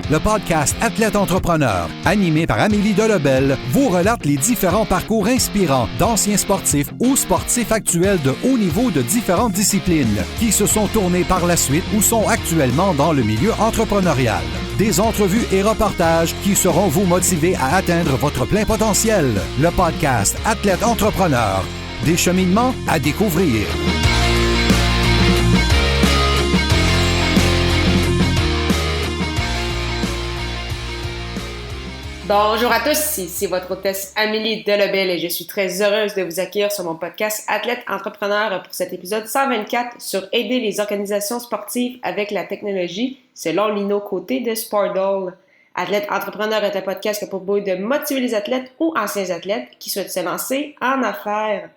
Le podcast Athlète Entrepreneur, animé par Amélie Delebel, vous relate les différents parcours inspirants d'anciens sportifs ou sportifs actuels de haut niveau de différentes disciplines qui se sont tournés par la suite ou sont actuellement dans le milieu entrepreneurial. Des entrevues et reportages qui sauront vous motiver à atteindre votre plein potentiel. Le podcast Athlète Entrepreneur, des cheminements à découvrir. Bonjour à tous, ici votre hôtesse Amélie Delebel et je suis très heureuse de vous accueillir sur mon podcast Athlète Entrepreneur pour cet épisode 124 sur aider les organisations sportives avec la technologie selon Lino Côté de Sportdole. Athlète Entrepreneur est un podcast qui a pour but de motiver les athlètes ou anciens athlètes qui souhaitent se lancer en affaires.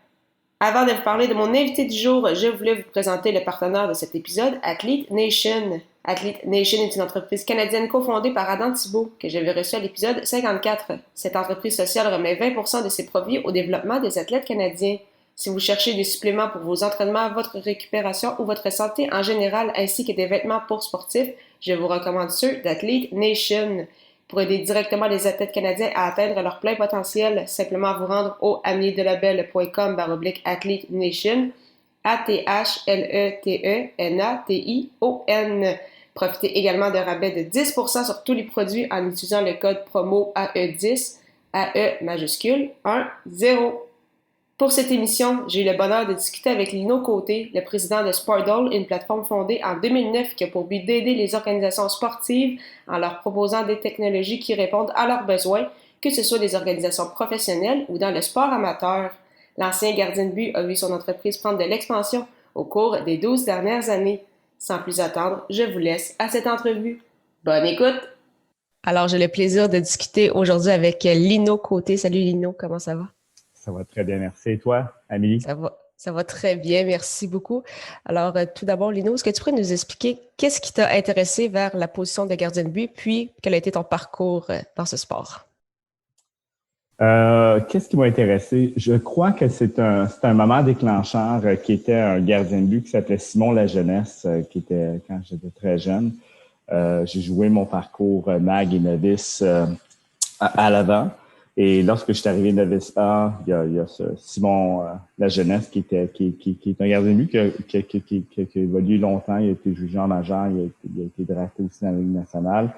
Avant de vous parler de mon invité du jour, je voulais vous présenter le partenaire de cet épisode, Athlete Nation. Athlete Nation est une entreprise canadienne cofondée par Adam Thibault, que j'avais reçu à l'épisode 54. Cette entreprise sociale remet 20% de ses profits au développement des athlètes canadiens. Si vous cherchez des suppléments pour vos entraînements, votre récupération ou votre santé en général, ainsi que des vêtements pour sportifs, je vous recommande ceux d'Athlete Nation. Pour aider directement les athlètes canadiens à atteindre leur plein potentiel, simplement vous rendre au amiedelabel.com/Athlete Nation, ATHLETENATION. Profitez également d'un rabais de 10% sur tous les produits en utilisant le code promo AE10, AE majuscule 10. Pour cette émission, j'ai eu le bonheur de discuter avec Lino Côté, le président de Sportdole, une plateforme fondée en 2009 qui a pour but d'aider les organisations sportives en leur proposant des technologies qui répondent à leurs besoins, que ce soit des organisations professionnelles ou dans le sport amateur. L'ancien gardien de but a vu son entreprise prendre de l'expansion au cours des 12 dernières années. Sans plus attendre, je vous laisse à cette entrevue. Bonne écoute! Alors, j'ai le plaisir de discuter aujourd'hui avec Lino Côté. Salut Lino, comment ça va? Ça va très bien, merci. Et toi, Amélie? Ça va très bien, merci beaucoup. Alors, tout d'abord, Lino, est-ce que tu pourrais nous expliquer qu'est-ce qui t'a intéressé vers la position de gardien de but, puis quel a été ton parcours dans ce sport? Qu'est-ce qui m'a intéressé? Je crois que c'est un moment déclencheur qui était un gardien de but qui s'appelait Simon Lajeunesse, qui était quand j'étais très jeune. J'ai joué mon parcours mag et novice à l'avant. Et lorsque je suis arrivé novice A, il y a ce Simon Lajeunesse qui est un gardien de but qui a évolué longtemps. Il a été jugé en majeur, il a été drafté aussi dans la Ligue nationale.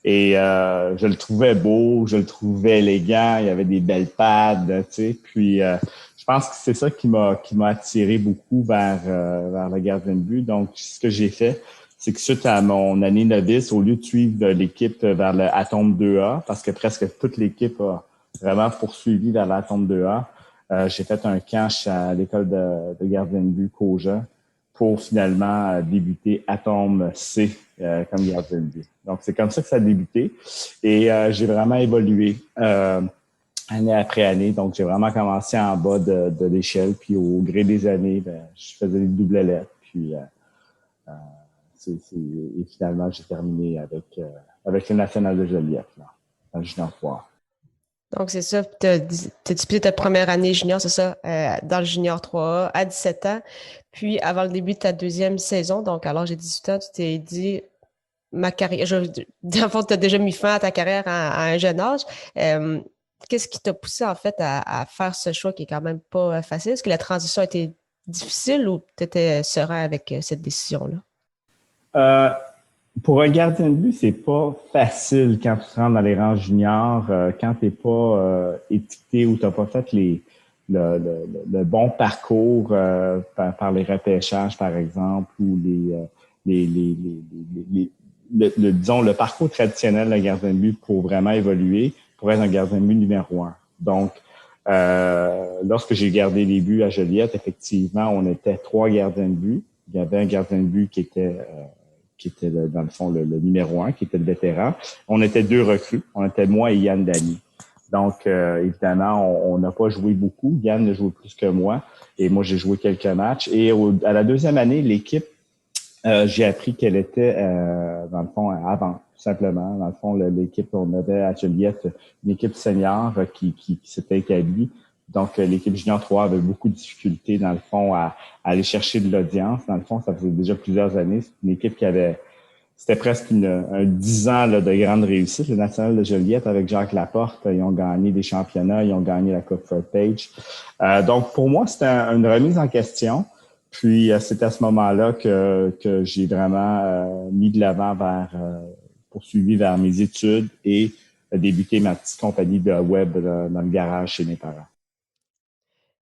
Et je le trouvais beau, je le trouvais élégant, il avait des belles pads, tu sais. Puis je pense que c'est ça qui m'a attiré beaucoup vers le gardien de but. Donc, ce que j'ai fait, c'est que suite à mon année novice, au lieu de suivre l'équipe vers le Atome 2A, parce que presque toute l'équipe a vraiment poursuivi vers l'Atome 2A, j'ai fait un camp à l'école de gardien de but Koja pour finalement débuter Atome C comme gardien de but. Donc, c'est comme ça que ça a débuté. Et j'ai vraiment évolué année après année. Donc, j'ai vraiment commencé en bas de l'échelle. Puis, au gré des années, je faisais des doublelettes. Puis, et finalement, j'ai terminé avec le National de Joliette, là, dans le junior 3. Donc, c'est ça. Tu as disputé ta première année junior, c'est ça, dans le junior 3A à 17 ans. Puis, avant le début de ta deuxième saison, donc à l'âge de 18 ans, tu t'es dit, ma carrière, en fait, tu as déjà mis fin à ta carrière à un jeune âge. Qu'est-ce qui t'a poussé, en fait, à faire ce choix qui est quand même pas facile? Est-ce que la transition a été difficile ou tu étais serein avec cette décision-là? Pour un gardien de but, c'est pas facile quand tu rentres dans les rangs juniors, quand t'es pas étiqueté ou t'as pas fait le bon parcours par les repêchages, par exemple, ou disons le parcours traditionnel d'un gardien de but pour vraiment évoluer, pour être un gardien de but numéro 1. Donc, lorsque j'ai gardé les buts à Joliette, effectivement, on était 3 gardiens de but. Il y avait un gardien de but qui était dans le fond le numéro 1, qui était le vétéran. On était 2 recrues. On était moi et Yann Dany. Donc, évidemment, on n'a pas joué beaucoup. Yann a joué plus que moi. Et moi, j'ai joué quelques matchs. Et à la deuxième année, l'équipe, j'ai appris qu'elle était, dans le fond, avant, tout simplement. Dans le fond, l'équipe, on avait à Joliette une équipe senior qui s'était établie. Donc, l'équipe junior 3 avait beaucoup de difficultés, dans le fond, à aller chercher de l'audience. Dans le fond, ça faisait déjà plusieurs années. C'est une équipe qui avait c'était presque un 10 ans là, de grande réussite. Le National de Joliette avec Jacques Laporte, ils ont gagné des championnats, ils ont gagné la Coupe Fred Page. Donc, pour moi, c'était une remise en question. Puis, c'est à ce moment-là que j'ai vraiment mis de l'avant poursuivi vers mes études et débuté ma petite compagnie de web dans le garage chez mes parents.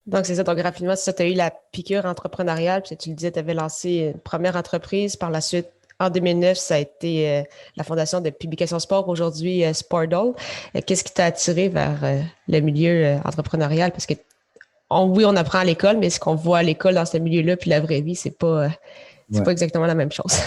Donc, c'est ça. Donc, rapidement, tu as eu la piqûre entrepreneuriale. Puis, tu le disais, tu avais lancé une première entreprise. Par la suite, en 2009, ça a été la fondation de Publication Sport, aujourd'hui Sportdol. Qu'est-ce qui t'a attiré vers le milieu entrepreneurial? Parce que, oui, on apprend à l'école, mais ce qu'on voit à l'école dans ce milieu-là, puis la vraie vie, c'est pas exactement la même chose.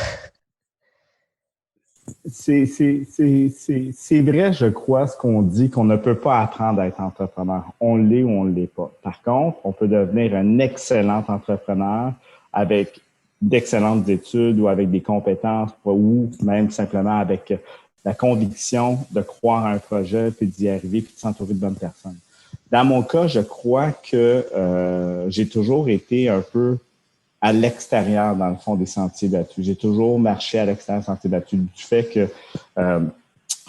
C'est vrai, je crois, ce qu'on dit, qu'on ne peut pas apprendre à être entrepreneur. On l'est ou on ne l'est pas. Par contre, on peut devenir un excellent entrepreneur avec d'excellentes études ou avec des compétences ou même simplement avec la conviction de croire à un projet, puis d'y arriver, puis de s'entourer de bonnes personnes. Dans mon cas, je crois que j'ai toujours été un peu à l'extérieur, dans le fond, des sentiers battus. J'ai toujours marché à l'extérieur des sentiers battus. Du fait que,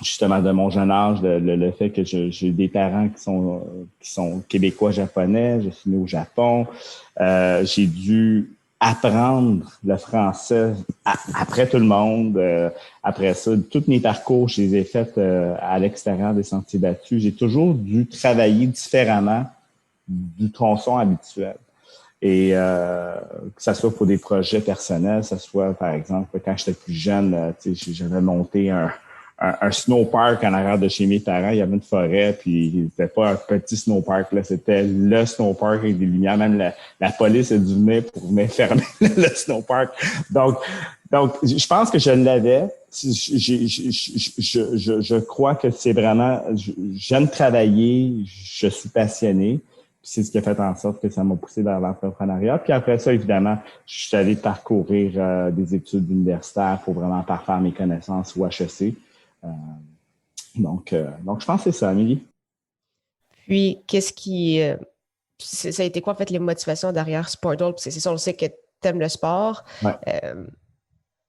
justement, de mon jeune âge, le fait que j'ai des parents qui sont québécois-japonais, je suis né au Japon, j'ai dû apprendre le français après tout le monde. Après ça, tous mes parcours, je les ai faits à l'extérieur des sentiers battus. J'ai toujours dû travailler différemment du tronçon habituel. Et que ça soit pour des projets personnels, que ça soit, par exemple, quand j'étais plus jeune, j'avais monté un snowpark en arrière de chez mes parents. Il y avait une forêt, puis c'était pas un petit snowpark, là, c'était le snowpark avec des lumières. Même la police est venue pour venir fermer le snowpark. Donc, je pense que je l'avais. Je crois que c'est vraiment, j'aime travailler, je suis passionné. C'est ce qui a fait en sorte que ça m'a poussé vers l'entrepreneuriat. Puis après ça, évidemment, je suis allé parcourir des études universitaires pour vraiment parfaire mes connaissances au HEC. Donc, je pense que c'est ça, Amélie. Puis, ça a été quoi, en fait, les motivations derrière Sportdol? Parce que c'est ça, on sait que tu aimes le sport. Ouais.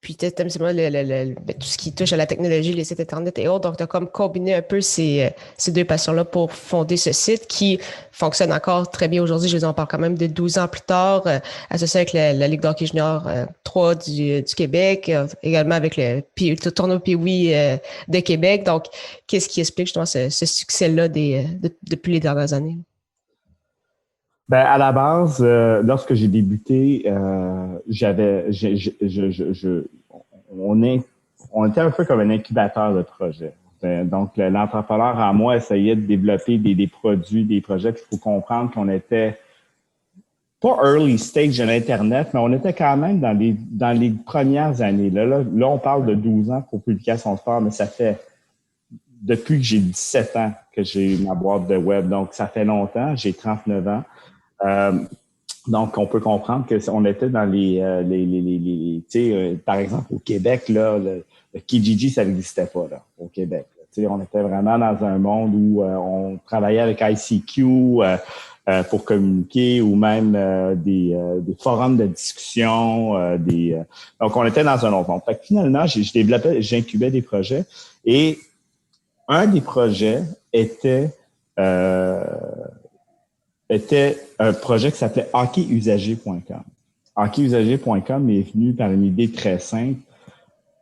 Puis tu aimes tout ce qui touche à la technologie, les sites Internet et autres. Donc, tu as comme combiné un peu ces deux passions-là pour fonder ce site qui fonctionne encore très bien aujourd'hui. Je veux dire, on parle quand même de 12 ans plus tard, associé avec la Ligue d'hockey junior 3 du Québec, également avec le tournoi Pee-Wee de Québec. Donc, qu'est-ce qui explique justement ce succès-là depuis les dernières années? Ben, à la base, lorsque j'ai débuté, on était un peu comme un incubateur de projets. Donc, l'entrepreneur en moi essayait de développer des produits, des projets. Puis il faut comprendre qu'on était pas early stage de l'Internet, mais on était quand même dans les premières années. Là, on parle de 12 ans pour Publication Sport, mais ça fait depuis que j'ai 17 ans que j'ai ma boîte de web. Donc, ça fait longtemps. J'ai 39 ans. Donc, on peut comprendre qu'on était dans par exemple, au Québec, là, le Kijiji, ça n'existait pas, là, au Québec. On était vraiment dans un monde où on travaillait avec ICQ pour communiquer ou même des forums de discussion. Donc, on était dans un autre monde. Fait que finalement, j'incubais des projets et un des projets était un projet qui s'appelait hockeyusager.com. Hockeyusager.com est venu par une idée très simple.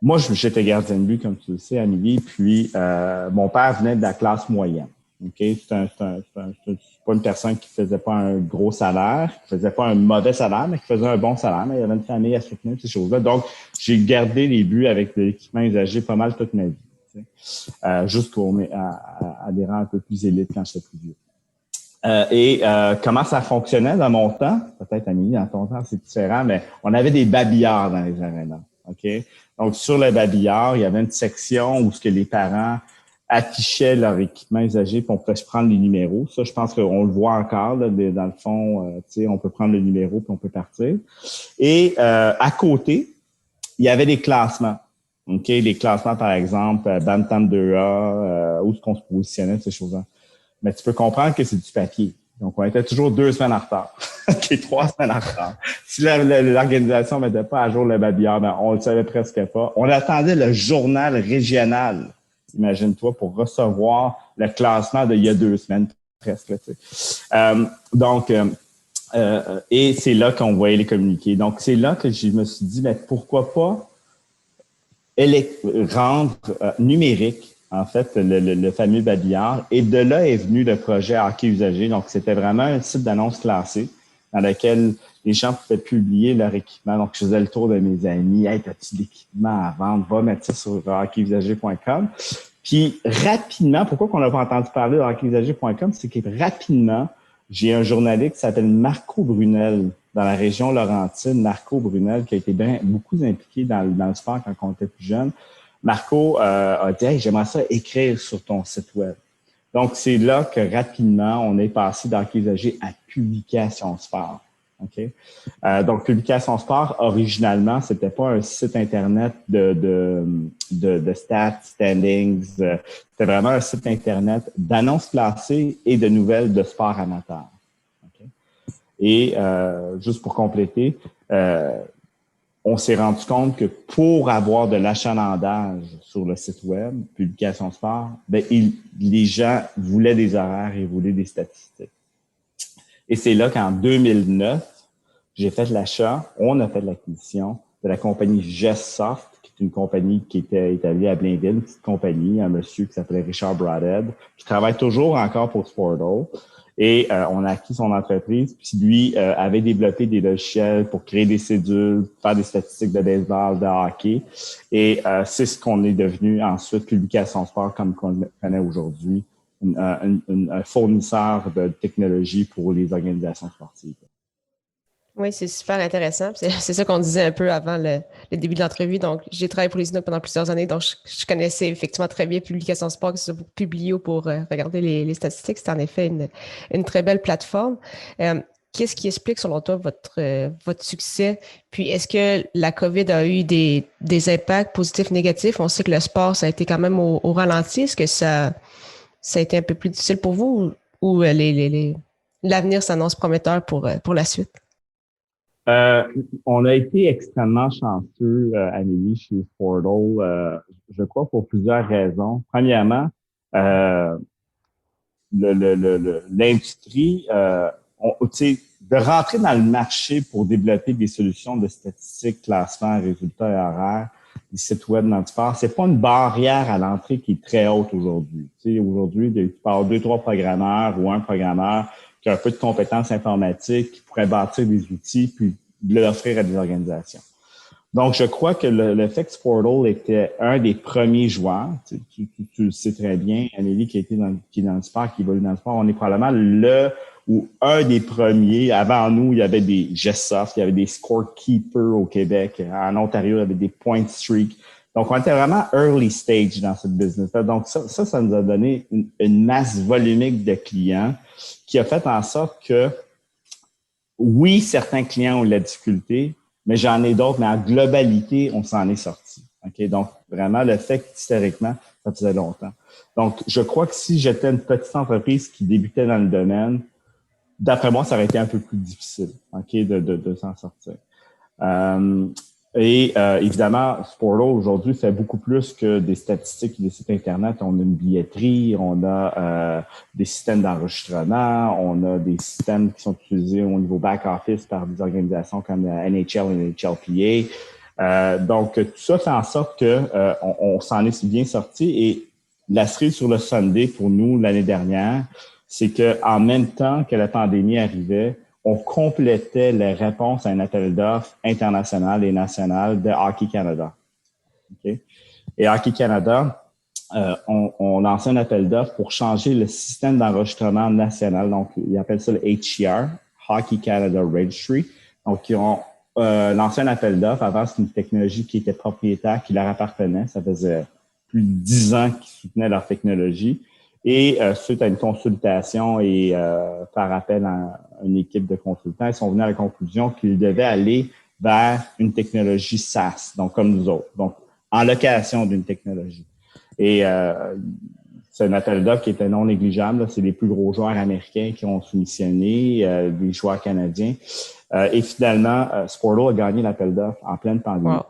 Moi, j'étais gardien de but, comme tu le sais, Amélie, puis mon père venait de la classe moyenne. Ok, c'est pas une personne qui faisait pas un gros salaire, qui faisait pas un mauvais salaire, mais qui faisait un bon salaire, mais il y avait une famille à soutenir, ces choses-là. Donc, j'ai gardé les buts avec de l'équipement usagé pas mal toute ma vie, jusqu'à des rangs un peu plus élites quand j'étais plus vieux. Comment ça fonctionnait dans mon temps? Peut-être, Amélie, dans ton temps, c'est différent, mais on avait des babillards dans les arénas. OK? Donc, sur le babillard, il y avait une section où ce que les parents affichaient leur équipement usagé puis on pouvait se prendre les numéros. Ça, je pense qu'on le voit encore, là, dans le fond, on peut prendre le numéro puis on peut partir. Et à côté, il y avait des classements. OK? Les classements, par exemple, Bantam 2A, où est-ce qu'on se positionnait, ces choses-là. Mais tu peux comprendre que c'est du papier. Donc, on était toujours 2 semaines en retard. OK, 3 semaines en retard. Si l'organisation ne mettait pas à jour le babillard, ben, on le savait presque pas. On attendait le journal régional, imagine-toi, pour recevoir le classement d'il y a 2 semaines, presque. Tu sais. Et c'est là qu'on voyait les communiqués. Donc, c'est là que je me suis dit, mais pourquoi pas rendre numérique, en fait, le fameux babillard. Et de là est venu le projet Hockey Usager. Donc, c'était vraiment un site d'annonce classé dans lequel les gens pouvaient publier leur équipement. Donc, je faisais le tour de mes amis. « Hey, as-tu de l'équipement à vendre? Va mettre ça sur hockeyusager.com. » Puis, rapidement, pourquoi qu'on n'a pas entendu parler de hockeyusager.com? C'est que rapidement, j'ai un journaliste qui s'appelle Marco Brunel dans la région Laurentine. Marco Brunel, qui a été beaucoup impliqué dans le sport quand on était plus jeune. Marco a dit hey, « J'aimerais ça écrire sur ton site web. » Donc, c'est là que rapidement, on est passé d'Hockey Usager à Publication Sport. Okay? Donc, Publication Sport, originalement, c'était pas un site Internet de stats, standings. C'était vraiment un site Internet d'annonces classées et de nouvelles de sport amateur. Okay? Et juste pour compléter, on s'est rendu compte que pour avoir de l'achalandage sur le site web, Publication Sport, ben, les gens voulaient des horaires et voulaient des statistiques. Et c'est là qu'en 2009, j'ai fait l'achat, on a fait l'acquisition de la compagnie GestSoft, qui est une compagnie qui était établie à Blainville, une petite compagnie, un monsieur qui s'appelait Richard Broadhead, qui travaille toujours encore pour Sportal. Et on a acquis son entreprise, puis lui avait développé des logiciels pour créer des cédules, faire des statistiques de baseball, de hockey. Et c'est ce qu'on est devenu ensuite, Publication Sport, comme qu'on connaît aujourd'hui, un fournisseur de technologie pour les organisations sportives. Oui, c'est super intéressant. C'est ça qu'on disait un peu avant le début de l'entrevue. Donc, j'ai travaillé pour les Inuits pendant plusieurs années, donc je connaissais effectivement très bien Publication Sport, que ce soit pour Publio, pour regarder les statistiques. C'est en effet une très belle plateforme. Qu'est-ce qui explique, selon toi, votre succès? Puis, est-ce que la COVID a eu des impacts positifs, négatifs? On sait que le sport, ça a été quand même au ralenti. Est-ce que ça a été un peu plus difficile pour vous ou l'avenir s'annonce prometteur pour la suite? On a été extrêmement chanceux, Amélie, chez Sportal, je crois pour plusieurs raisons. Premièrement, l'industrie, de rentrer dans le marché pour développer des solutions de statistiques, classements, résultats et horaires, des sites web dans le sport, c'est pas une barrière à l'entrée qui est très haute aujourd'hui. Aujourd'hui, tu parles 2-3 programmeurs ou un programmeur qui a un peu de compétences informatiques, qui pourrait bâtir des outils puis l'offrir à des organisations. Donc, je crois que le fait que Sportal était un des premiers joueurs, tu le sais très bien, Amélie, qui est dans le sport, qui évolue dans le sport, on est probablement un des premiers. Avant nous, il y avait des GestSoft, il y avait des Scorekeeper au Québec. En Ontario, il y avait des Point Streak. Donc, on était vraiment early stage dans cette business-là. Donc, ça nous a donné une masse volumique de clients qui a fait en sorte que, oui, certains clients ont de la difficulté, mais j'en ai d'autres, mais en globalité, on s'en est sorti. Okay? Donc, vraiment, le fait qu'historiquement, ça faisait longtemps. Donc, je crois que si j'étais une petite entreprise qui débutait dans le domaine, d'après moi, ça aurait été un peu plus difficile, de s'en sortir. Évidemment, Sportal aujourd'hui fait beaucoup plus que des statistiques et des sites Internet. On a une billetterie, on a des systèmes d'enregistrement, on a des systèmes qui sont utilisés au niveau back-office par des organisations comme NHL et NHLPA. Donc, tout ça fait en sorte que on s'en est bien sorti. Et la cerise sur le sundae pour nous l'année dernière, c'est que en même temps que la pandémie arrivait, on complétait les réponses à un appel d'offres international et national de Hockey Canada. Okay? Et Hockey Canada, on lançait un appel d'offres pour changer le système d'enregistrement national. Donc, ils appellent ça le HCR, Hockey Canada Registry. Donc, ils ont lancé un appel d'offres. Avant, c'était une technologie qui était propriétaire, qui leur appartenait. Ça faisait plus de 10 ans qu'ils soutenaient leur technologie. Et suite à une consultation et par appel à une équipe de consultants, ils sont venus à la conclusion qu'ils devaient aller vers une technologie SaaS, donc comme nous autres, donc en location d'une technologie. Et c'est un appel d'offres qui était non négligeable. Là. C'est les plus gros joueurs américains qui ont soumissionné, des joueurs canadiens. Et finalement, Sportal a gagné l'appel d'offres en pleine pandémie. Wow.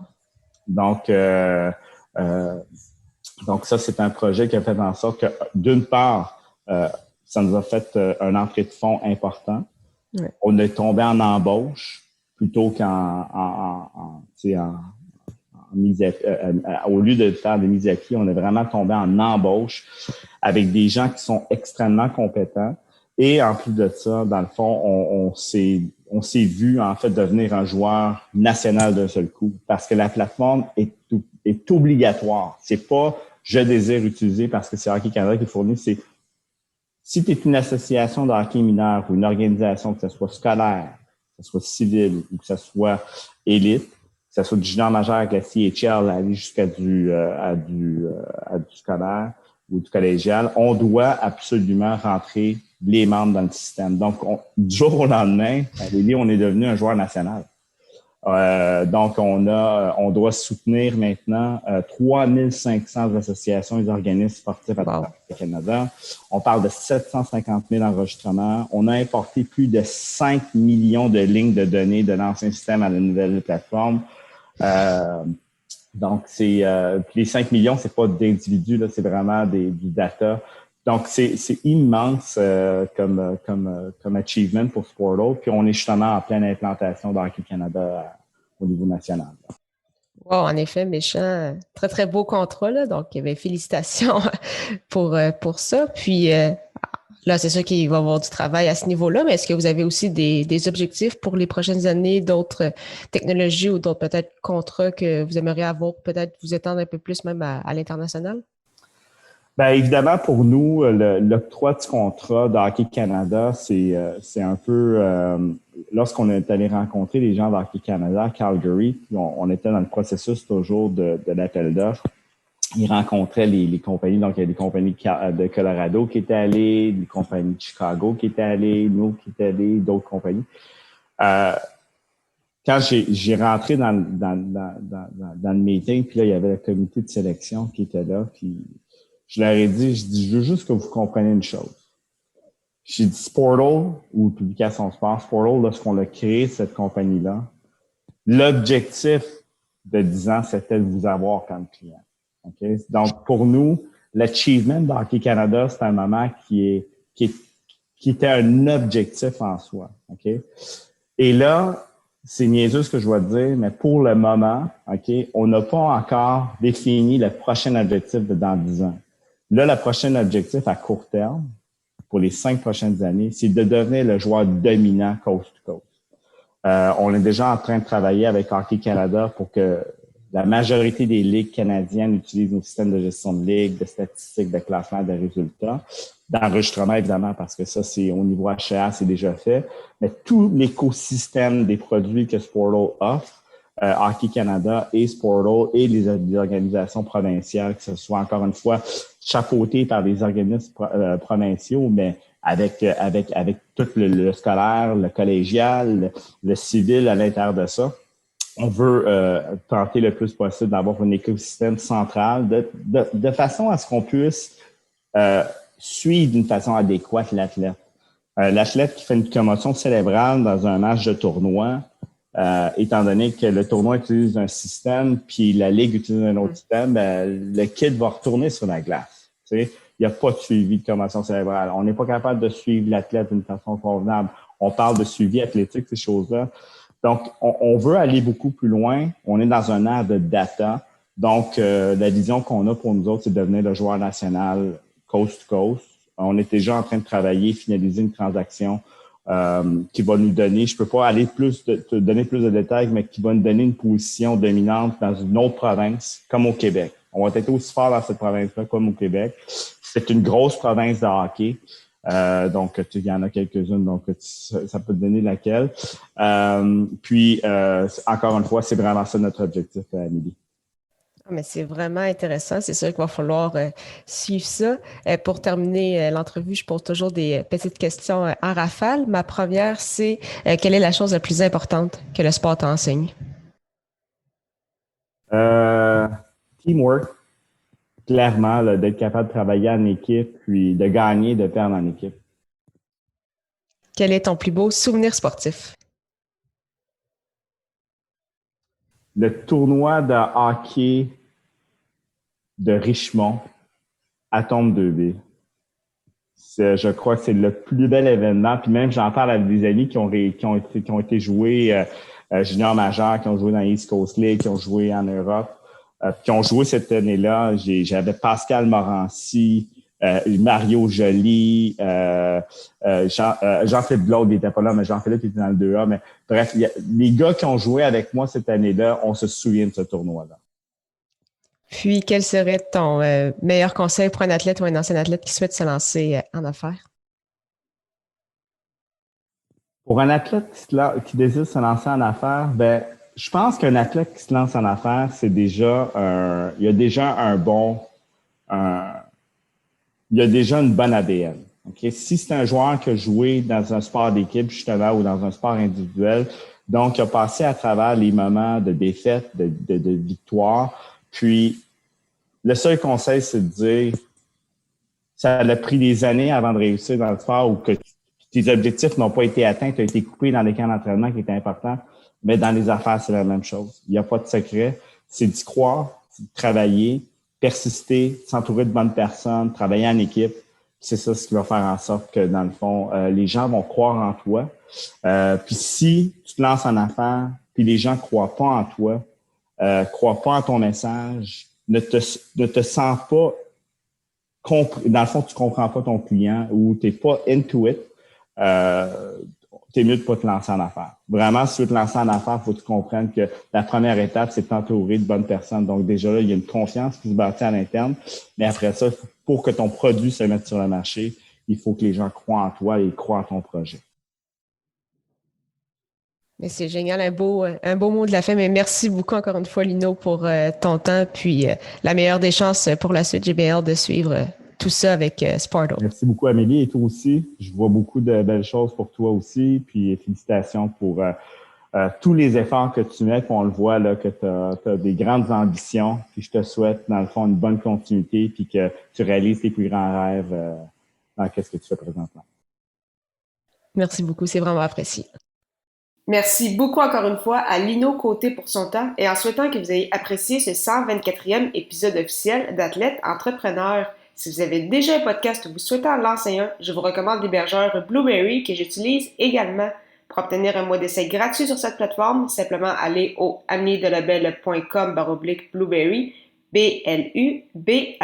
Donc ça, c'est un projet qui a fait en sorte que, d'une part, ça nous a fait un entrée de fonds important. Ouais. On est tombé en embauche plutôt au lieu de faire des mises à pied, on est vraiment tombé en embauche avec des gens qui sont extrêmement compétents. Et en plus de ça, dans le fond, on s'est vu en fait devenir un joueur national d'un seul coup parce que la plateforme est obligatoire. C'est pas je désire utiliser parce que c'est Hockey Canada qui fournit. C'est si tu es une association de hockey mineur ou une organisation, que ce soit scolaire, que ce soit civil ou que ce soit élite, que ce soit du junior majeur avec la CHL, aller jusqu'à du scolaire ou du collégial, on doit absolument rentrer les membres dans le système. Donc, du jour au lendemain, à Lévis, on est devenu un joueur national. Donc, on doit soutenir maintenant 3500 associations et organismes sportifs à travers le Canada. On parle de 750 000 enregistrements. On a importé plus de 5 millions de lignes de données de l'ancien système à la nouvelle plateforme. Donc, les 5 millions, c'est pas d'individus, là, c'est vraiment du data. Donc, c'est immense comme achievement pour Sportal. Puis, on est justement en pleine implantation d'Hockey Canada au niveau national. Wow, en effet, méchant. Très, très beau contrat, là. Donc, félicitations pour ça. Puis, là, c'est sûr qu'il va y avoir du travail à ce niveau-là, mais est-ce que vous avez aussi des objectifs pour les prochaines années, d'autres technologies ou d'autres peut-être contrats que vous aimeriez avoir, peut-être vous étendre un peu plus même à l'international? Bien, évidemment, pour nous, l'octroi du contrat de Hockey Canada, c'est un peu... lorsqu'on est allé rencontrer les gens de Hockey Canada à Calgary, on était dans le processus toujours de l'appel d'offres. Ils rencontraient les compagnies, donc il y a des compagnies de Colorado qui étaient allées, des compagnies de Chicago qui étaient allées, nous qui étaient allés, d'autres compagnies. Quand j'ai rentré dans le meeting, puis là, il y avait le comité de sélection qui était là, puis je leur ai dit, je veux juste que vous compreniez une chose. J'ai dit Sportal ou Publication Sport, Sportal, lorsqu'on a créé cette compagnie-là, l'objectif de 10 ans, c'était de vous avoir comme client. Okay? Donc, pour nous, l'achievement d'Hockey Canada, c'est un moment qui était un objectif en soi. Okay? Et là, c'est niaiseux ce que je dois te dire, mais pour le moment, okay, on n'a pas encore défini le prochain objectif de dans 10 ans. Là, le prochain objectif à court terme, pour les 5 prochaines années, c'est de devenir le joueur dominant coast to coast. On est déjà en train de travailler avec Hockey Canada pour que la majorité des ligues canadiennes utilisent nos systèmes de gestion de ligue, de statistiques, de classement, de résultats, d'enregistrement évidemment, parce que ça, c'est au niveau HA, c'est déjà fait. Mais tout l'écosystème des produits que Sportal offre, Hockey Canada et Sportal et les organisations provinciales, que ce soit encore une fois chapeauté par des organismes provinciaux, mais avec tout le scolaire, le collégial, le civil à l'intérieur de ça. On veut tenter le plus possible d'avoir un écosystème central de façon à ce qu'on puisse suivre d'une façon adéquate l'athlète. L'athlète qui fait une commotion cérébrale dans un match de tournoi, étant donné que le tournoi utilise un système puis la ligue utilise un autre système, le kid va retourner sur la glace. Tu sais, il n'y a pas de suivi de commotion cérébrale. On n'est pas capable de suivre l'athlète d'une façon convenable. On parle de suivi athlétique, ces choses-là. Donc, on veut aller beaucoup plus loin. On est dans un ère de data. Donc, la vision qu'on a pour nous autres, c'est de devenir le joueur national coast to coast. On est déjà en train de travailler, finaliser une transaction qui va nous donner, je peux pas aller te donner plus de détails, mais qui va nous donner une position dominante dans une autre province, comme au Québec. On va être aussi fort dans cette province-là comme au Québec. C'est une grosse province de hockey. Donc, il y en a quelques-unes, donc ça peut te donner laquelle. Puis, encore une fois, c'est vraiment ça notre objectif, Amélie. Mais c'est vraiment intéressant. C'est sûr qu'il va falloir suivre ça. Pour terminer l'entrevue, je pose toujours des petites questions en rafale. Ma première, c'est quelle est la chose la plus importante que le sport t'enseigne? Teamwork. clairement, là, d'être capable de travailler en équipe, puis de gagner, de perdre en équipe. Quel est ton plus beau souvenir sportif? Le tournoi de hockey de Richmond à Tombe 2B. Je crois que c'est le plus bel événement. Puis même, j'en parle avec des amis qui ont été joués junior majeur, qui ont joué dans l'East Coast League, qui ont joué en Europe, qui ont joué cette année-là. J'avais Pascal Morancy, Mario Joly, Jean-Philippe Blaude, il n'était pas là, mais Jean-Philippe était dans le 2A. Mais bref, les gars qui ont joué avec moi cette année-là, on se souvient de ce tournoi-là. Puis, quel serait ton meilleur conseil pour un athlète ou un ancien athlète qui souhaite se lancer en affaires? Pour un athlète qui désire se lancer en affaires, ben, je pense qu'un athlète qui se lance en affaires, il y a déjà une bonne ADN. Okay? Si c'est un joueur qui a joué dans un sport d'équipe, justement, ou dans un sport individuel, donc il a passé à travers les moments de défaite, de victoire. Puis, le seul conseil, c'est de dire, ça a pris des années avant de réussir dans le sport ou que tes objectifs n'ont pas été atteints, tu as été coupé dans les camps d'entraînement qui étaient importants, mais dans les affaires, c'est la même chose. Il n'y a pas de secret. C'est d'y croire, c'est de travailler, persister, s'entourer de bonnes personnes, travailler en équipe. C'est ça ce qui va faire en sorte que, dans le fond, les gens vont croire en toi. Puis si tu te lances en affaires, puis les gens ne croient pas en toi, croient pas en ton message, ne te sens pas dans le fond, tu comprends pas ton client ou t'es pas into it, t'es mieux de pas te lancer en affaires. Vraiment, si tu veux te lancer en affaires, faut que tu comprennes que la première étape, c'est de t'entourer de bonnes personnes. Donc, déjà là, il y a une confiance qui se bâtit à l'interne. Mais après ça, pour que ton produit se mette sur le marché, il faut que les gens croient en toi et croient en ton projet. Mais c'est génial, un beau mot de la fin. Mais merci beaucoup encore une fois, Lino, pour ton temps. Puis la meilleure des chances pour la suite. J'ai bien hâte de suivre tout ça avec Sparto. Merci beaucoup, Amélie, et toi aussi. Je vois beaucoup de belles choses pour toi aussi. Puis félicitations pour tous les efforts que tu mets. Puis on le voit là que tu as des grandes ambitions. Puis je te souhaite, dans le fond, une bonne continuité puis que tu réalises tes plus grands rêves dans ce que tu fais présentement. Merci beaucoup, c'est vraiment apprécié. Merci beaucoup encore une fois à Lino Côté pour son temps et en souhaitant que vous ayez apprécié ce 124e épisode officiel d'Athlète Entrepreneur. Si vous avez déjà un podcast ou vous souhaitez en lancer un, je vous recommande l'hébergeur Blueberry que j'utilise également. Pour obtenir un mois d'essai gratuit sur cette plateforme, simplement allez au ameliedelabel.com/Blueberry, BLUBRRY.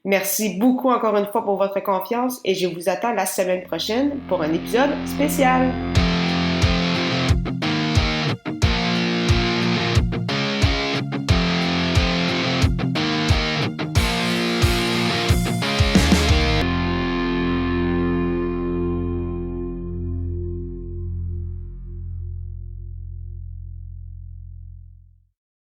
Merci beaucoup encore une fois pour votre confiance et je vous attends la semaine prochaine pour un épisode spécial.